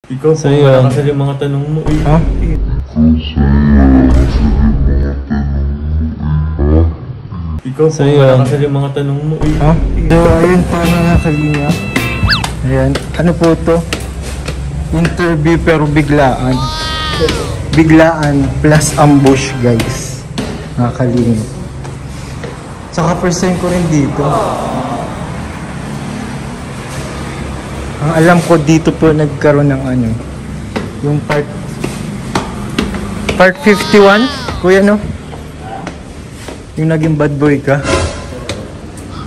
Ikaw So, pa, yun. nakasal yung mga tanong mo eh. Ha? Ikaw pa, So, yun. nakasal yung mga tanong mo eh. Ha? So, ayun po mga kalinga. Ayan. Ano po to? Interview pero biglaan. Biglaan plus ambush, guys. Mga kalinga. Tsaka first time ko rin dito. Ang alam ko dito po nagkaroon ng ano, yung part 51, kuya, no? Yung naging bad boy ka.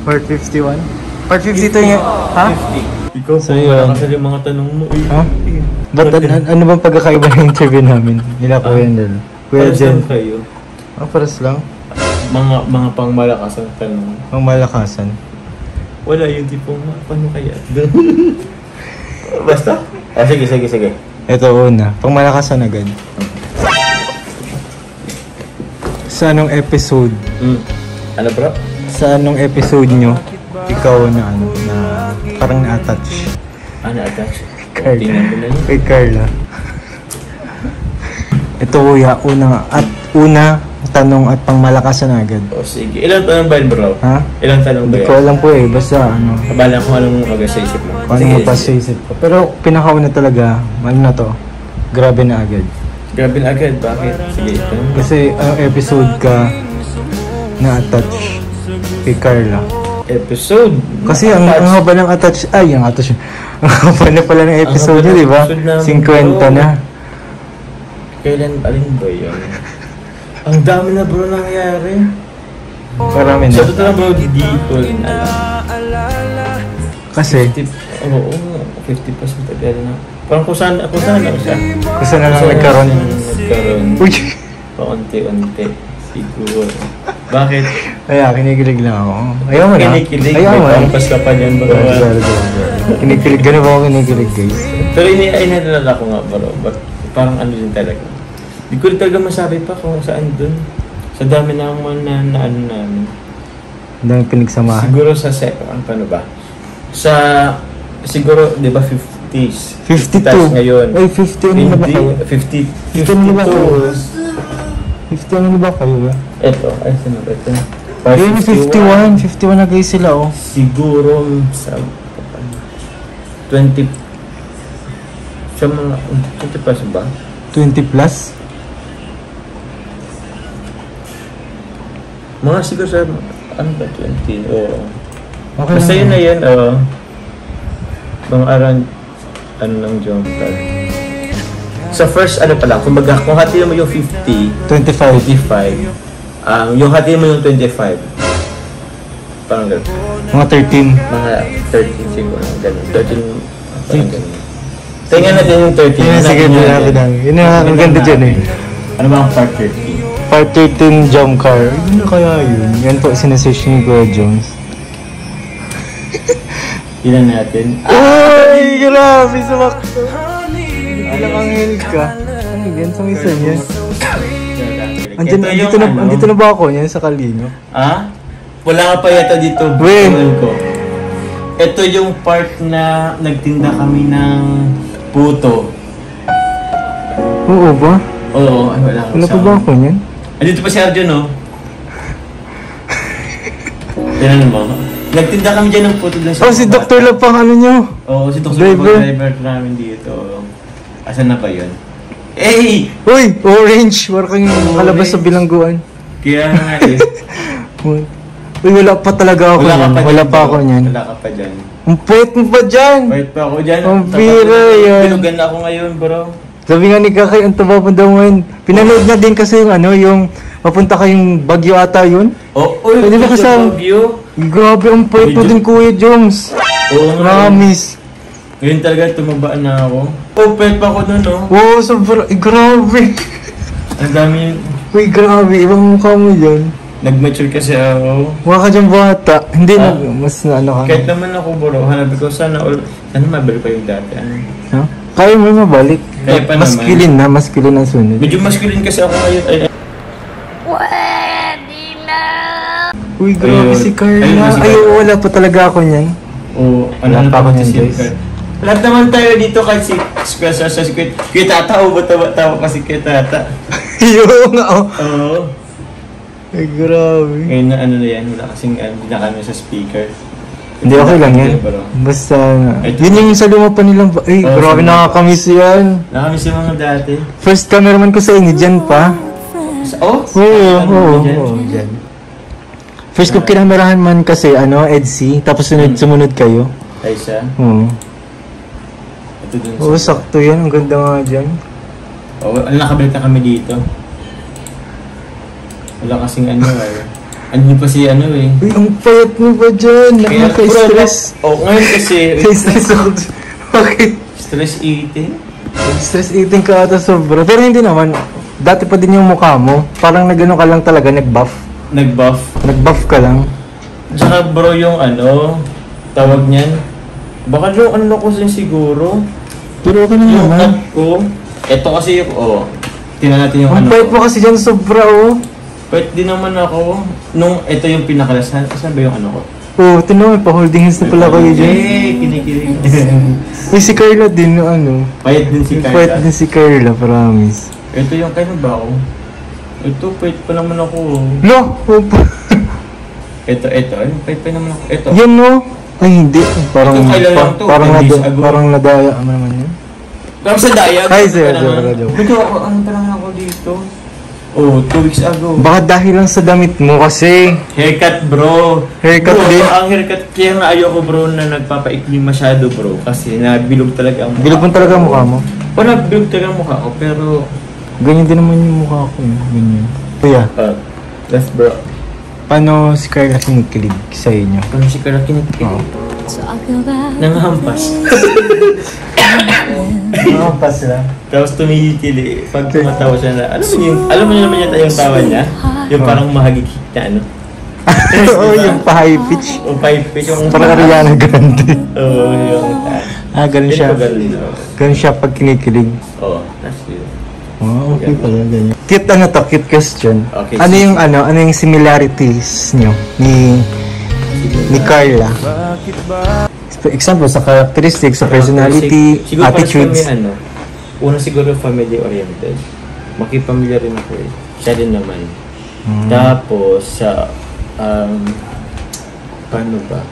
Part 51. Part 52 yung, ha? Ikaw pa, So, yun. nakasal yung mga tanong mo eh. Ha? Ba't ano bang pagkakaiba ng interview namin? Nila Kuya Nel. Kuya Pares Jen. lang kayo. Ah, paras lang. Mga pangmalakas ang tanong. Ang malakasan. Wala yung tipong, paano kaya? Basta? Ah, sige. Ito una. Pang malakasan agad. Sa anong episode? Ano bro? Sa anong episode nyo? Ikaw na ano, na parang na-attach. Ano attach? Carla. Tingnan ko na yun. Kay Carla. Ito kuya, una tanong at pangmalakasan agad. O sige. Ilang tanong ba yun bro? Ha? Ilang tanong ba Hindi yun? ko alam po eh, basta ano, Kabala ko anong mag sa isip mo. kung ano mo pa sa isip ko. Pero pinakauna talaga, ano na to, grabe na agad. Grabe na agad. Bakit? Sige. Tanong mo. Kasi anong episode ka na-attach kay Carla? Episode? Kasi ang haba ng attach, ang attach, ang haba na pala ng episode haba niya, ng di ba? episode namin, 50 bro. na. Kailan? Alin ba yun? Ang dami na bro nangyari. Marami na. Sa totoo na bro, di ko rin alam. Kasi, 50, oo, 50% agad na. Parang kung saan lang siya. kasi na lang nagkaroon. Nagkaroon. Uy! Paunti-unti. Siguro. Bakit? Kaya, kinikilig lang ako. Ayaw mo na. Kinikilig. Ayaw mo May na. pampas ka pa dyan bro. Kinikilig. Ganun ba ako kinikilig, guys? Pero inalala ko nga bro. Parang ano din talaga. Di ko rin talaga masabi pa kung saan dun. Sa dami na akong na ano namin. Ang dami pinagsamahan. Siguro sa paano ba? Sa, siguro, di ba 50s? 52. Tapos ngayon. Ay, 50 ano na ba Hindi, kayo? 50, 50 ano ba kayo? 52. 50 ano na ba kayo? Ito, ay sino ba ito? Ayun, 51. 51 na guys sila, oh. Siguro sa 20 sa mga 20 pa ba? 20 plus? Mga siguro sa ano ba 20 o Okay basta yun lang. na yun mga around ano lang jump card. Sa first ano pa lang kumbaga kung hatiin mo yung 50 25. 25 yung hatiin mo yung 25 parang gano'n. Mga 13. Mga 13 siguro gano'n 13 parang gano'n. Tingnan natin yung 13. Yun, sige, yun ang ganda dyan eh. Ano ba ang part 13? Part 13 jump car. Yun na kaya yun. Yan po, sinasage ni Kuya Jones. Ilan natin? Uy! Grabe sa wakto. Ilang anghel ka. Ano yan? Sa isa niyan. Andito na ba ako yan sa Kalino? Ah? Wala ka pa yata dito. When? Tingnan ko. Ito yung part na nagtinda kami ng puto. Oo ba? Oo, ay wala ka. Wala pa ba ako yan? Andito pa si Arjun, no? Tingnan mo. Nagtinda kami dyan ng puto lang sa... Oh, si Dr. lang pang ano nyo. Oo, si Dr. Driver. Driver namin dito. Asan na ba yun? Eh! Uy! Orange! Wala kang nakalabas sa bilangguan. Kaya nga eh. Uy, wala pa talaga ako yan. Wala pa ako yan. Wala ka pa dyan. Ang puwet mo pa dyan! Wait pa ako dyan. Ang bira yan. Pinugan na ako ngayon, bro. Sabi nga ni Kakay, ang taba mo daw ngayon. Pinanood na din kasi yung ano, yung papunta kayong Bagyo ata yun. Oh, uy, Pwede ba sa kasama? Baguio? Grabe ang puwet mo din, Kuya Jones. Oo nga. Promise. Ngayon talaga tumabaan na ako. Oh, pwede pa ako nun, no? Oo, sobrang, grabe. Ang dami. Uy, grabe. Ibang mukha mo yan. Nag-mature kasi ako. Mukha ka dyan bata. Hindi Ah? na, mas na ano ka. Kahit naman ako, bro, hanabi ko sana mabalik pa yung dati. Ano? Ha? Kaya mo mabalik. Kaya pa naman. Masculine ang sunod. Medyo masculine kasi ako ngayon. Uy, grabe Ayun. si Carla. Ayun, si Ay, Carla. wala pa talaga ako niyan. O, Wala pa ako pa niyan, si guys. Card? Lahat naman tayo dito kahit si Kuya Tata, o tawa pa si Kuya Tata. Yung nga, oh. Oo. Ay, grabe. Ngayon na ano na yan, wala kasing hindi na kami sa speaker. Hindi, okay lang yan. Basta, yun yung sa luma pa nilang, ay, grabe nakakamiss yan. Nakamiss yung mga dati. First cameraman ko sa inyo, dyan pa. Oo? Oo, dyan. First ko kinamerahan man kasi, EDC, tapos sumunod kayo. Ay siya? Oo. Ito dun Oo, sakto yan. Ang ganda nga dyan. Oo, nakabalik na kami dito. Wala kasing andun pa si Uy, ang payat mo ba dyan? Nakaka-stress. Ngayon kasi... Stress ako. Okay. Stress eating? Stress eating ka ata sobra. Pero hindi naman. Dati pa din yung mukha mo. Parang nagano ka lang talaga, nag-buff. Nag-buff ka lang. Tsaka bro, yung tawag niyan. Baka yung ko siguro. Pero okay na yung naman. cut ko. Ito kasi tingnan natin yung ang payat mo kasi dyan sobra, Pwede din naman ako. Nung ito yung pinakalasan. Saan ba yung ko? Oo, tinan mo, pa-holding hands na pala kayo dyan. Kinikilig. Uy, si Carla din, Payat din si Carla. Payat din si Carla, promise. Ito yung kailan ba ako? Ito, payat pa naman ako. No! Ito. Ayun, payat pa naman ako. Ito. Yan, no? Ay, hindi. Parang, Ito, kailan lang to? parang nadaya mo naman yun. Kaya sa daya. Ay, sir. Ito, ano pa naman ako dito? 2 weeks ago. Baka dahil lang sa damit mo kasi. Haircut, bro. Haircut bro, din? Ang haircut, kaya nga ayoko, bro, na nagpapaikli masyado, bro. Kasi nabilog talaga ang mukha. Bilog mo talaga ang mukha mo? Nabilog talaga ang mukha ko, pero... Ganyan din naman yung mukha ko. Ganyan. Kuya. Yes, bro. Paano si Carla kinikilig sa inyo? Paano si Carla kinikilig? Nangahampas. Nangahampas lang. Tapos tumihikili. Pag tumatawa siya na, alam mo naman yata yung tawa niya? Yung parang mahagikik na Oo, yung pa-high pitch. O high pitch. Parang Ariana Grande. Oo, yung... ganun siya. Ganun siya pag kinikilig. Oo, that's it. Oh, okay pala, ganyan. Cute question. Okay, ano yung similarities niyo ni Carla? For example, sa characteristics, sa personality, siguro attitudes. Kami, una siguro family-oriented. Makipamilya rin ako eh. Siya din naman. Tapos, sa, paano ba?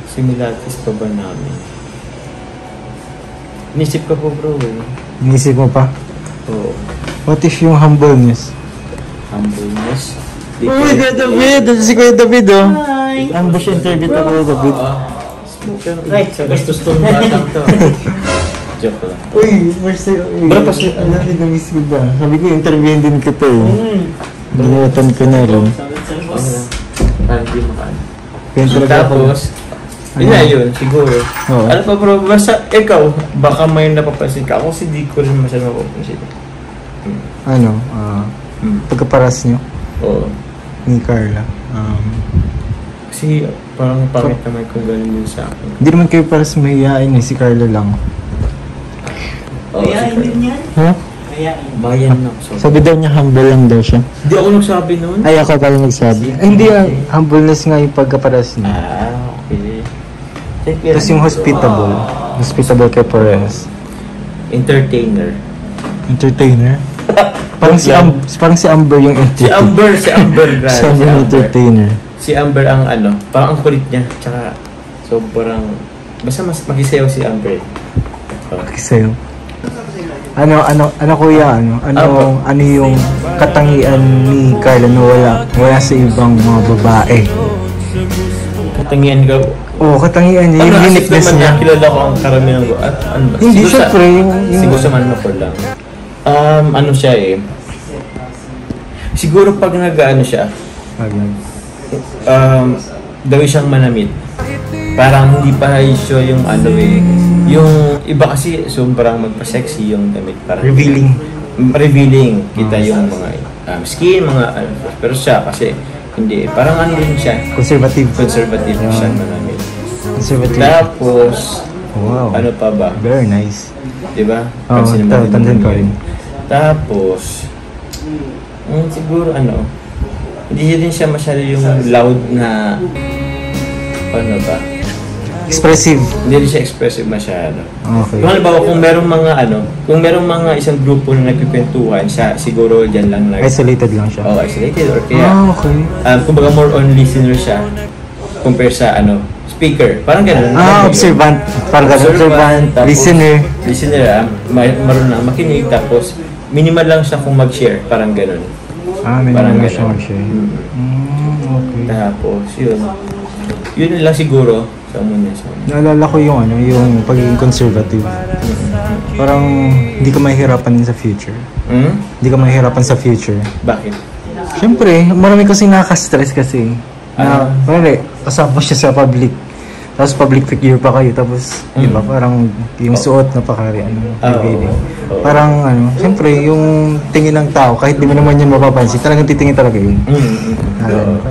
Similarities pa ba namin? Inisip ko po, bro. Inisip mo pa? Oo. What if yung humbleness? Humbleness? Uy, Kuya David! Si Kuya David, Hi! Ambush interview to, Kuya David. Right, sa gastos tong batang to. Joke lang. Uy, mercy. Bro, kasi na-miss ko ba? Sabi ko, interviewin din kita eh. Binatan ko na rin. Parang di makaan. Tapos, yun na yun, siguro. Ano pa bro, basta ikaw, baka may napapansin ka. Ako kasi di ko rin masyadong mapapansin. Pagkaparas nyo? Oo. Ni Carla. Kasi parang pangit naman kung gano'n din sa akin. Hindi naman kayo paras mahihain eh, si Carla lang. Mahihain din yan? Ha? Bayan na ako. Sabi daw niya humble lang daw siya. Hindi ako nagsabi noon. Ay, ako pala nagsabi. Ay, hindi humbleness nga yung pagkaparas niya. Okay. Tapos yung hospitable kay Perez. Entertainer. Parang si Amber yung entertainer. Si Amber. Si Amber yung entertainer. Si Amber ang parang ang kulit niya. Tsaka sobrang, basta mas magisayaw si Amber. Magisayaw. Ano kuya, ano yung katangian ni Carla na wala sa ibang mga babae? Katangian ka? Oo, katangian niya, yung uniqueness niya. Kilala ko ang karamihan ko. At ano ba? Hindi, syempre, siguro sa Manopor lang. Ano siya eh. Siguro pag nag-ano siya, gawin siyang manamit. Parang hindi pa siya yung yung iba kasi sobrang magpa-sexy yung damit. Parang revealing kita yung mga skin, mga pero siya kasi hindi, parang rin siya. Conservative siya manamit. Conservative. Tapos, ano pa ba? Very nice. Diba? Tandaan ko rin. Tapos, siguro hindi din siya masyado yung loud na, paano ba? expressive. Hindi rin siya expressive masyado. Okay. Kung halimbawa, kung merong mga isang grupo na nagkikwentuhan, siya siguro dyan lang Isolated lang siya. isolated or kaya, Okay. kumbaga more on listener siya compare sa speaker. Parang ganun. Observant. Parang ganun. Observant, tapos, listener. marunong makinig, tapos minimal lang siya kung mag-share. Parang ganun. May Parang naman siya ganun. mag-share. Okay. Tapos, yun lang siguro sa muna. Naalala ko yung pagiging conservative. Parang hindi ka mahihirapan sa future. Hindi ka mahihirapan sa future. Bakit? Siyempre, marami kasi nakaka-stress kasi. Parang kasama siya sa public. Tapos public figure pa kayo. Tapos, di ba, parang yung suot na revealing. Parang, siyempre, yung tingin ng tao, kahit di mo naman yun mapapansin, talagang titingin talaga yun. Parang,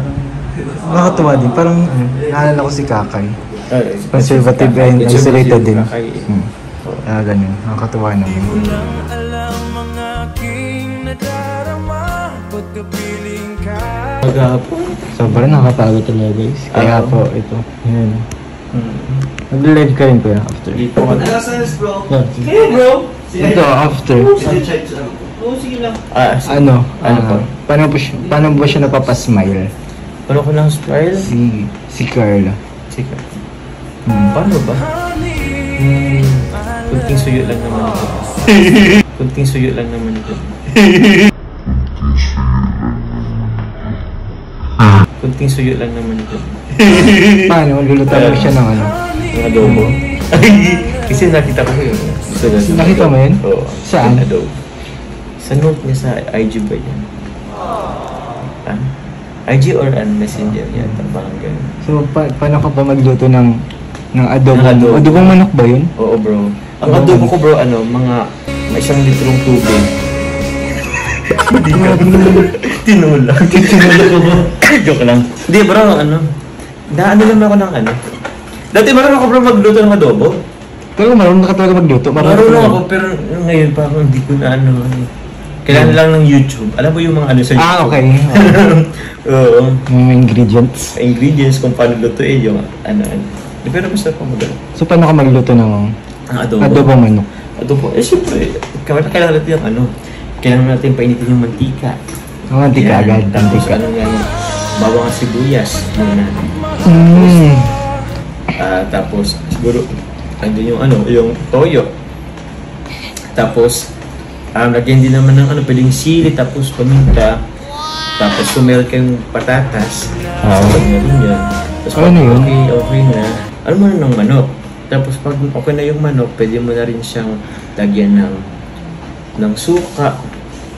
nakakatuwa din. Parang, naalala ko si Kakay. Conservative and isolated din. Ganun. Nakakatuwa naman. Maghapon. Sobrang nakakapagod talaga guys. Kaya po, ito. Yan. Nag-live ka rin po after. Dito ka na. Hey bro! Ito, after. Sige lang. Paano ba siya napapasmile? Paano ko lang smile? Si Carla. Sige. Paano ba? Kunting suyo lang naman ito. Kunting suyo lang naman ito. Kunting suyo lang naman ito. Paano? Lulutan mo siya ng Ng adobo. Kasi nakita ko yun. Nakita mo yun? Oo. Saan? Adobo. Sa note niya sa IG ba yan? IG or Messenger yata, parang ganun. So, paano ka ba magluto ng adobo? Ng adobo. Adobong manok ba yun? Oo bro. Ang adobo ko bro, mga 1 litrong tubig. Hindi ka. Tinulak. Tinulak ko bro. Joke lang. Hindi bro, naano lang ako ng Dati marunong ako bro magluto ng adobo. Pero marunong ka talaga magluto? Marunong ako, pero ngayon parang hindi ko na kailangan lang ng YouTube. Alam mo yung mga sa YouTube? Okay. Oo. May ingredients. Ingredients kung paano lutuin yung Pero masarap ako magluto. So, paano ka magluto ng adobo? Adobong manok? Adobo? Siyempre, kailangan natin yung kailangan natin painitin yung mantika. Mantika agad. Tapos bawang at sibuyas muna. Tapos siguro yung toyo. Tapos lagyan din naman ng pwedeng sili, tapos paminta. Tapos kung meron kayong patatas, sabag na rin yun. Tapos pag okay na, mo na ng manok. Tapos pag okay na yung manok, pwede mo na rin siyang lagyan ng suka.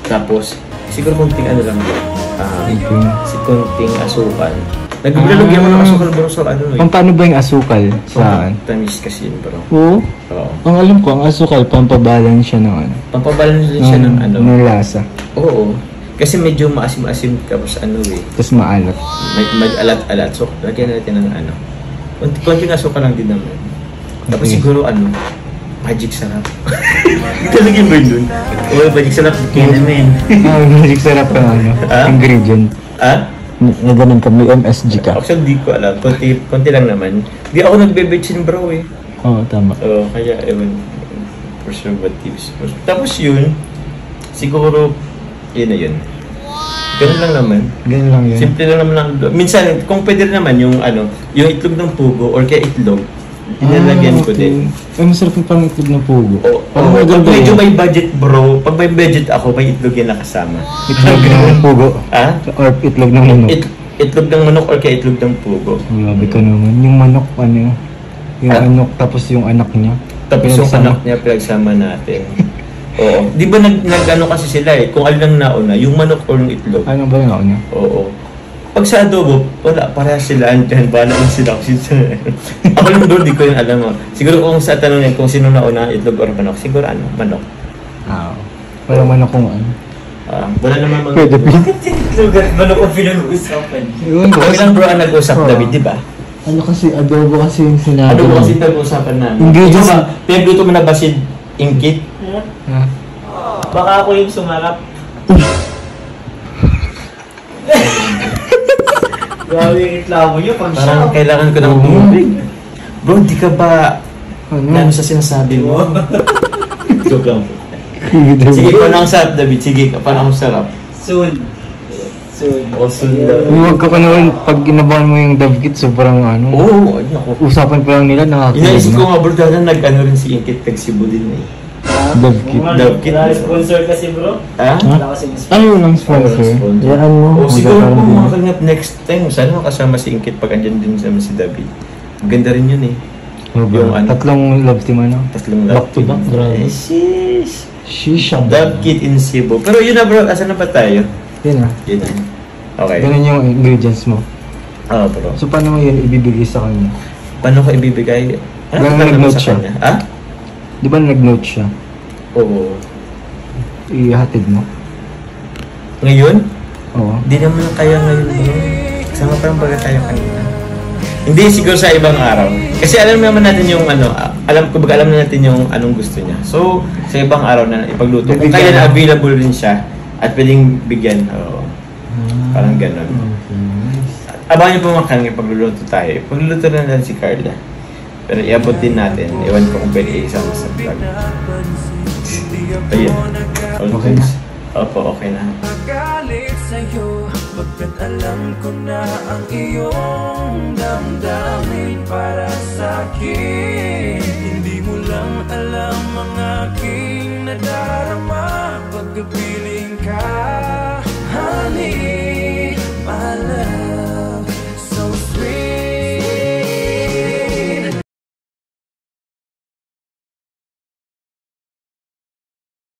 Tapos siguro konting lang konting asukal. Naglalagyan mo ng asukal bro sa Paano ba yung asukal? Saan? Tamis kasi yun bro. Oo? Ang alam ko, ang asukal, pampabalance siya ng Pampabalance din siya ng ng lasa. Oo. Kasi medyo maasim-asim tapos Tapos maalat. May alat-alat. So, lagyan natin ng konting asukal lang din naman. Tapos siguro magic sarap. Talagyan ba yun dun? Oo, magic sarap. Kaya naman. Magic sarap ka ingredient. Na ganun ka, may MSG ka. Actually, di ko alam. Konti lang naman. Di ako nagbe-betchin bro Oo, tama. Oo, kaya preservatives. Tapos yun, siguro, yun na yun. Ganun lang naman. Ganun lang yun. Simple lang naman. Minsan, kung pwede naman yung yung itlog ng pugo or kaya itlog, inalagyan ko din. Ay, masarap yung parang itlog ng pugo. Pag medyo may budget bro, pag may budget ako, may itlog yan nakasama. Itlog ng pugo? Or itlog ng manok? Itlog ng manok or kaya itlog ng pugo. Grabe ka naman. Yung manok, yung manok tapos yung anak niya. Tapos yung anak niya pinagsama natin. Oo. Di ba kasi sila kung alin lang nauna, yung manok or yung itlog? Ano ba yung nauna? Oo. Pag sa adobo, wala, parehas sila andyan. Bahala lang sila kung sino. Ako lang doon, di ko yung alam. Siguro kung sa tanongin kung sino nauna, itlog or manok, siguro manok. Wala manok kung Wala naman mga pwede itlog at manok ang pinag-uusapan. Kami lang bro ang nag-usap, David, di ba? Kasi adobo kasi yung sinabi. Adobo kasi nag-uusapan namin. Ingredients. Pinagluto mo na ba si Ingkit? Baka ako yung sumarap. Grabe yung itlabo niyo pag parang kailangan ko ng tubig. Bro, di ka ba Ano? sa sinasabi mo? Joke lang po. Sige, paano ang sarap, David? Sige, paano ang sarap? Soon. O, sundan. Huwag ka pa naman, pag inabangan mo yung Dove Kit, sobrang ano. Oo, naku. Usapan pa lang nila, Inaisip nakakakilig ko na. nga, bro, dahil nag-ano rin si Inkit kag Cebu din eh. Dove Kit. Dove Kit. Sponsor kasi bro. Ha? Wala kasi sponsor. Ano yun ang sponsor? Sponsor. Yan mo. O, siguro magkakaroon po din. mga kalingap next time, sana makasama si Inkit pag andyan din sa si David. Ganda rin yun eh. Ano ba? Yung ano? Tatlong love team ano? Tatlong Back to back, grabe. Sheesh. Shisha. Dove Kit in Cebu. Pero yun na bro, asan na ba tayo? Yun ah. Yun na. Okay. Ganun yung ingredients mo. Oo, bro. So paano mo yun ibibigay sa kanya? Paano ko ibibigay? Ganun ba nag-note sa siya. kanya? Ha? Di ba nag-note siya? Oo. Ihatid mo? Ngayon? Oo. Hindi naman kaya ngayon, bro. Kasama pa yung baga tayo kanina. Hindi, siguro sa ibang araw. Kasi alam naman natin yung ano, alam na natin yung anong gusto niya. So, sa ibang araw na ipagluto. Kung kaya na available rin siya at pwedeng bigyan. Oo. Parang ganun. Abangan niyo po mga kanina pagluluto tayo. Pagluluto na natin si Carla. Pero iabot din natin. Ewan ko kung pwede isama sa vlog. Ayun. Okay na? Opo, okay na. Magalit sa'yo pagkat alam ko na ang iyong damdamin para sa'kin. Hindi mo lang alam ang aking nadarama paggabi